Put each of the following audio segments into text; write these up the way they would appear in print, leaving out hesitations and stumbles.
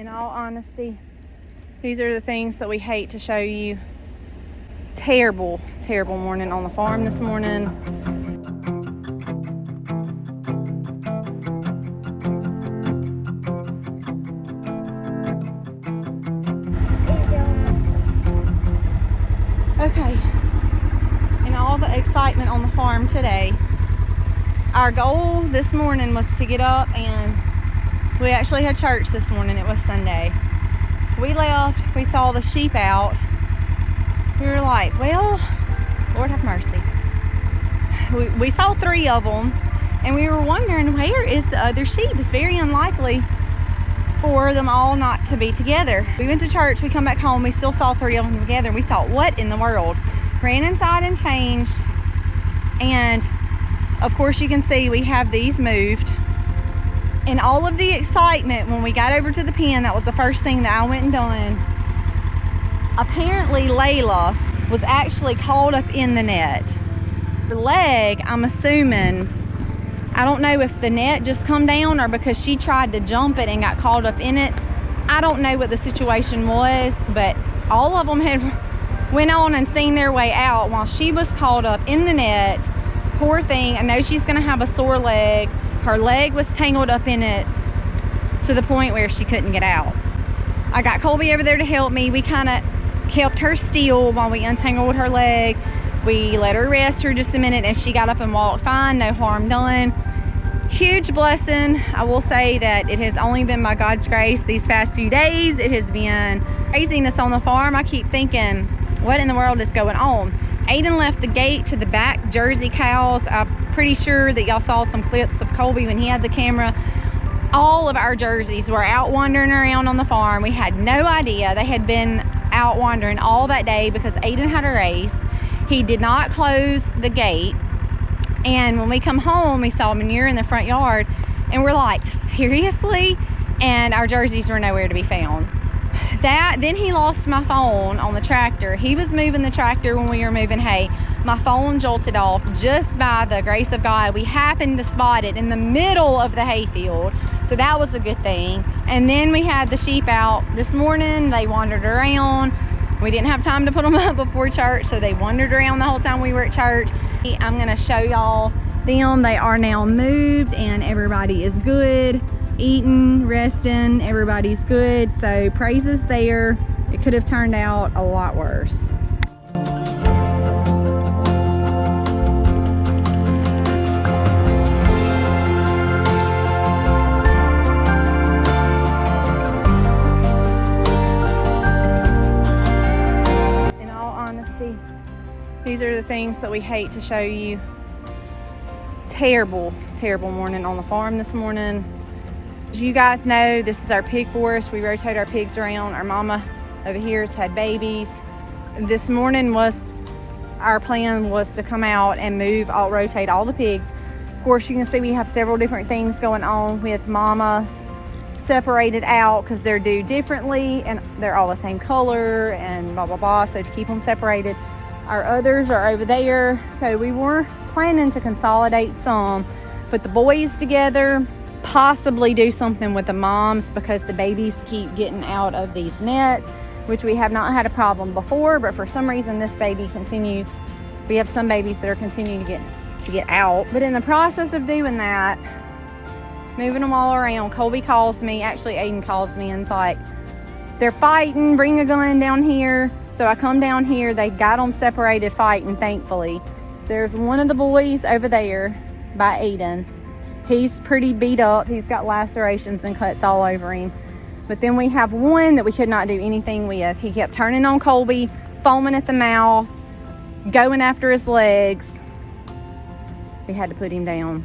In all honesty, these are the things that we hate to show you. Terrible, terrible morning on the farm this morning. Okay, and all the excitement on the farm today. Our goal this morning was to get up, and we actually had church this morning. It was Sunday. We left, we saw the sheep out. We were like, well, Lord have mercy. We saw 3 of them, and we were wondering, where is the other sheep? It's very unlikely for them all not to be together. We went to church, we come back home, we still saw 3 of them together, and we thought, what in the world? Ran inside and changed, and of course you can see we have these moved. And all of the excitement when we got over to the pen, that was the first thing that I went and done. Apparently Layla was actually caught up in the net. Her leg, I'm assuming, I don't know if the net just come down or because she tried to jump it and got caught up in it. I don't know what the situation was, but all of them had went on and seen their way out while she was caught up in the net. Poor thing, I know she's gonna have a sore leg. Her leg was tangled up in it to the point where she couldn't get out. I got Colby over there to help me. We kind of kept her still while we untangled her leg. We let her rest for just a minute, and she got up and walked fine, no harm done. Huge blessing. I will say that it has only been by God's grace these past few days. It has been craziness on the farm. I keep thinking, what in the world is going on? Aiden left the gate to the back Jersey cows. I'm pretty sure that y'all saw some clips of Colby when he had the camera. All of our Jerseys were out wandering around on the farm. We had no idea. They had been out wandering all that day because Aiden had a race. He did not close the gate. And when we come home, we saw manure in the front yard, and we're like, seriously? And our Jerseys were nowhere to be found. Then he lost my phone on the tractor. He was moving the tractor when we were moving hay. My phone jolted off. Just by the grace of God, we happened to spot it in the middle of the hayfield, so that was a good thing. And then we had the sheep out this morning. They wandered around. We didn't have time to put them up before church, so they wandered around the whole time we were at church. I'm gonna show y'all them. They are now moved, and everybody is good, eating, resting, everybody's good. So praise is there. It could have turned out a lot worse. In all honesty, these are the things that we hate to show you. Terrible, terrible morning on the farm this morning. As you guys know, this is our pig forest. We rotate our pigs around. Our mama over here has had babies. This morning our plan was to come out and rotate all the pigs. Of course, you can see we have several different things going on with mamas separated out because they're due differently and they're all the same color and blah, blah, blah. So to keep them separated. Our others are over there. So we were planning to consolidate some, put the boys together, possibly do something with the moms because the babies keep getting out of these nets, which we have not had a problem before, but for some reason this baby continues. We have some babies that are continuing to get out. But in the process of doing that, moving them all around, Colby calls me, actually Aiden calls me and is like, they're fighting, bring a gun down here. So I come down here, they got them separated fighting, thankfully. There's one of the boys over there by Aiden. He's pretty beat up. He's got lacerations and cuts all over him. But then we have one that we could not do anything with. He kept turning on Colby, foaming at the mouth, going after his legs. We had to put him down.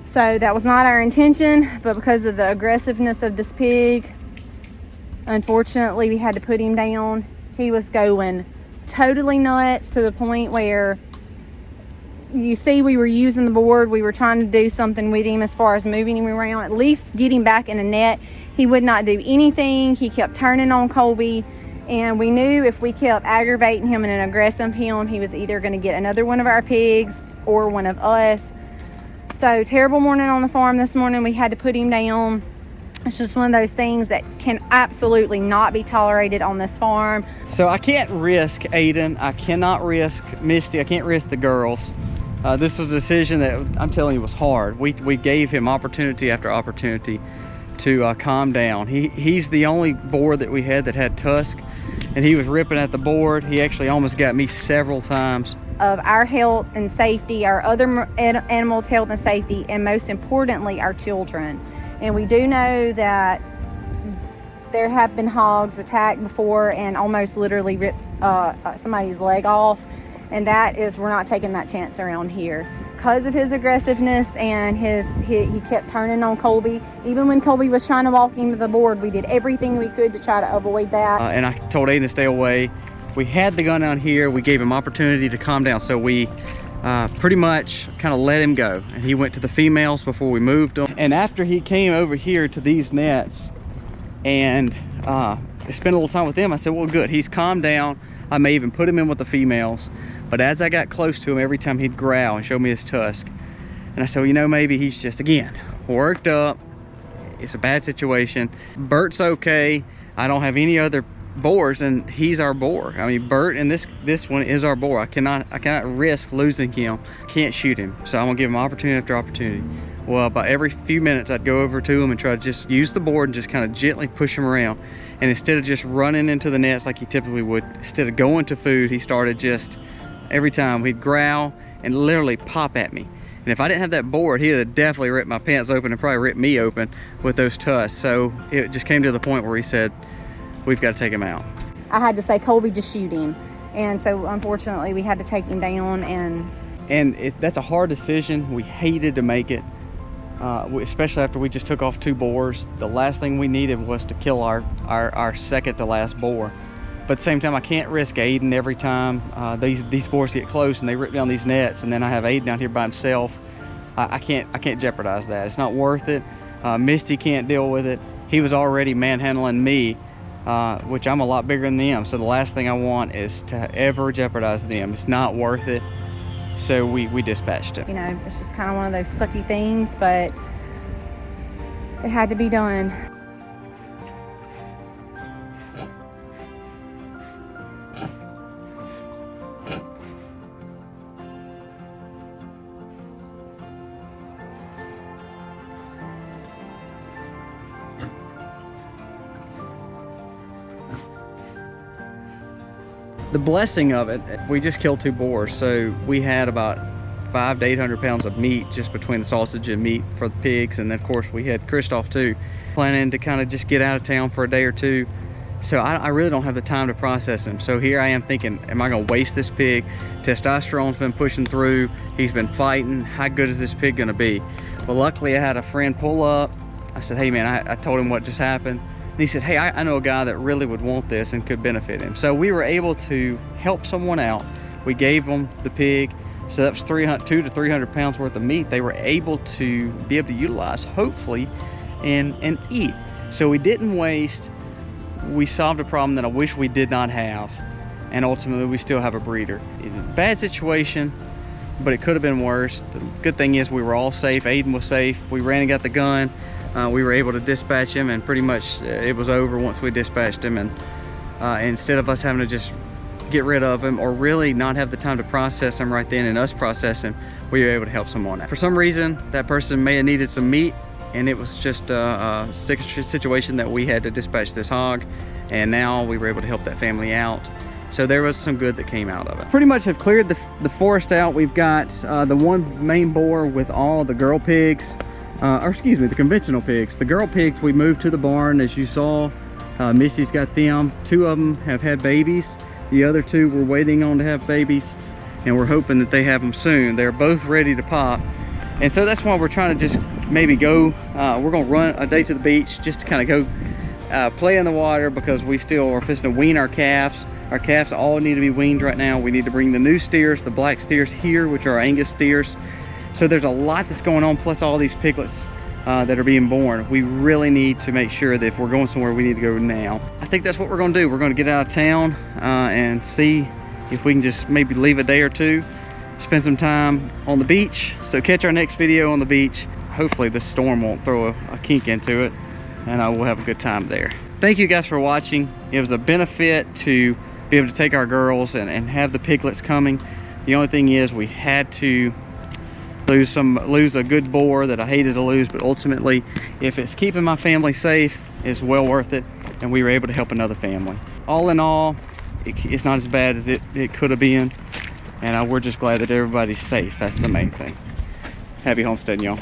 So that was not our intention, but because of the aggressiveness of this pig, unfortunately we had to put him down. He was going totally nuts to the point where you see we were using the board. We were trying to do something with him as far as moving him around, at least get him back in a net. He would not do anything. He kept turning on Colby, and we knew if we kept aggravating him and aggressing him, he was either going to get another one of our pigs or one of us. So terrible morning on the farm this morning. We had to put him down. It's just one of those things that can absolutely not be tolerated on this farm. So I can't risk Aiden. I cannot risk Misty. I can't risk the girls. This was a decision that I'm telling you was hard. We gave him opportunity after opportunity to calm down. He's the only boar that we had that had tusk, and he was ripping at the board. He actually almost got me several times. Of our health and safety, our other animals' health and safety, and most importantly, our children. And we do know that there have been hogs attacked before and almost literally ripped somebody's leg off. And that is, we're not taking that chance around here. Because of his aggressiveness and he kept turning on Colby. Even when Colby was trying to walk into the board, we did everything we could to try to avoid that. And I told Aiden to stay away. We had the gun out here. We gave him opportunity to calm down. So we pretty much kind of let him go. And he went to the females before we moved him. And after he came over here to these nets and spent a little time with them, I said, well, good, he's calmed down. I may even put him in with the females. But as I got close to him, every time he'd growl and show me his tusk. And I said, well, you know, maybe he's just, again, worked up. It's a bad situation. Bert's okay. I don't have any other boars, and he's our boar. I mean, Bert and this one is our boar. I cannot risk losing him. Can't shoot him. So I'm gonna give him opportunity after opportunity. Well, about every few minutes, I'd go over to him and try to just use the board and just kind of gently push him around. And instead of just running into the nets like he typically would, instead of going to food, he started just, every time he'd growl and literally pop at me. And if I didn't have that board, he'd have definitely ripped my pants open and probably ripped me open with those tusks. So it just came to the point where he said, we've got to take him out. I had to say, Colby, just shoot him. And so unfortunately we had to take him down. And that's a hard decision. We hated to make it, especially after we just took off 2 boars. The last thing we needed was to kill our second to last boar. But at the same time, I can't risk Aiden every time these boars get close and they rip down these nets, and then I have Aiden out here by himself. I can't jeopardize that. It's not worth it. Misty can't deal with it. He was already manhandling me, which I'm a lot bigger than them. So the last thing I want is to ever jeopardize them. It's not worth it. So we dispatched him. You know, it's just kind of one of those sucky things, but it had to be done. The blessing of it, we just killed 2 boars, so we had about 500 to 800 pounds of meat just between the sausage and meat for the pigs. And then of course we had Christoph too, planning to kind of just get out of town for a day or 2. So I really don't have the time to process him. So here I am thinking, am I gonna waste this pig? Testosterone's been pushing through, he's been fighting. How good is this pig gonna be? Well, luckily I had a friend pull up. I said, hey man, I told him what just happened. And he said, hey, I know a guy that really would want this and could benefit him. So we were able to help someone out. We gave them the pig. So that was 200 to 300 pounds worth of meat they were able to be able to utilize, hopefully, and eat. So we didn't waste. We solved a problem that I wish we did not have. And ultimately, we still have a breeder. Bad situation, but it could have been worse. The good thing is we were all safe. Aiden was safe. We ran and got the gun. We were able to dispatch him, and pretty much it was over once we dispatched him. And instead of us having to just get rid of him or really not have the time to process him right then and us process him, we were able to help someone out. For some reason, that person may have needed some meat, and it was just a situation that we had to dispatch this hog, and now we were able to help that family out. So there was some good that came out of it. Pretty much have cleared the forest out. We've got the one main boar with all the girl pigs. Or excuse me, the conventional pigs. The girl pigs we moved to the barn, as you saw. Misty's got them. 2 of them have had babies. The other 2 we're waiting on to have babies, and we're hoping that they have them soon. They're both ready to pop, and so that's why we're trying to just maybe go. We're gonna run a day to the beach just to kind of go play in the water, because we still are fixing to wean our calves. Our calves all need to be weaned right now. We need to bring the new steers, the black steers here, which are Angus steers. So there's a lot that's going on, plus all these piglets that are being born. We really need to make sure that if we're going somewhere, we need to go now. I think that's what we're gonna do. We're gonna get out of town and see if we can just maybe leave a day or 2, spend some time on the beach. So catch our next video on the beach. Hopefully this storm won't throw a kink into it. and I will have a good time there. Thank you guys for watching. It was a benefit to be able to take our girls and have the piglets coming. The only thing is we had to lose a good boar that I hated to lose, but ultimately if it's keeping my family safe, it's well worth it, and we were able to help another family. All in all, it's not as bad as it could have been, and we're just glad that everybody's safe. That's the main thing. Happy homesteading, y'all.